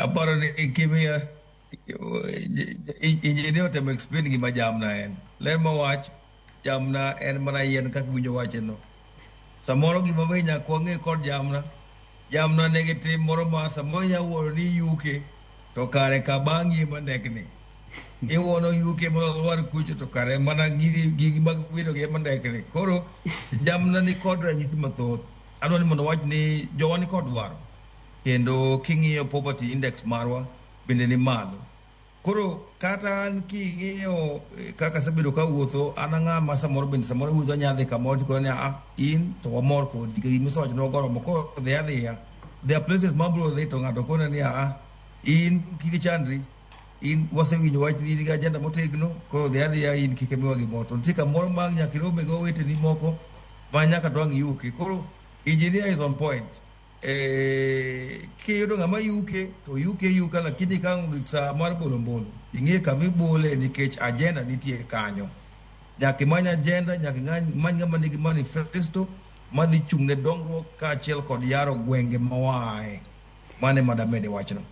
Aparo ni kimia engineer tem explain gima jamna en. Ler mawach jamna en mana yien kaka winjo wacheno. Samoro gima be nyaka wang'e kod jamna. Jamna nigi tim moro ma samoro nyawuoro ni yuke to kare kabanggi mandekni. Iwono yuke moro war kucho to kare mana gigi mag wido gi mandekni. Koro jamna ni kod ranyisi mathoth. Adwani mondo wach ni jowa ni kod dwaro. Kendo king'iyo poverty index marwa bende ni malo. Koro kata an king'iyo kaka sabedo ka wuotho an ang'ama samoro bende samoro wuotho nyadhi kamoro tiko ni in to wamor kodi gimiso wach no goro moko dhe adhiya. There are places mabro dhi to ng'ato kone ni in kik chandri in wasewinjo wach ni ga ajenda motegno koro dhe adhiya in kik miwa gimoro. To nitie kamoro mag nyaka irome go weteni moko ma nyaka dwang' yuke. Koro engineer is on point. Kiyudo ng'ama yuke to yuka lakini kang sa mar bolo ing'e kama ibole nikech agenda nitie kanyo. Nyaka imany agenda, nyaka imany ng'ama nigi manifesto madhi chung' ne dongruok kaachiel kod yaro gwenge mawae. Mane madamede wachno.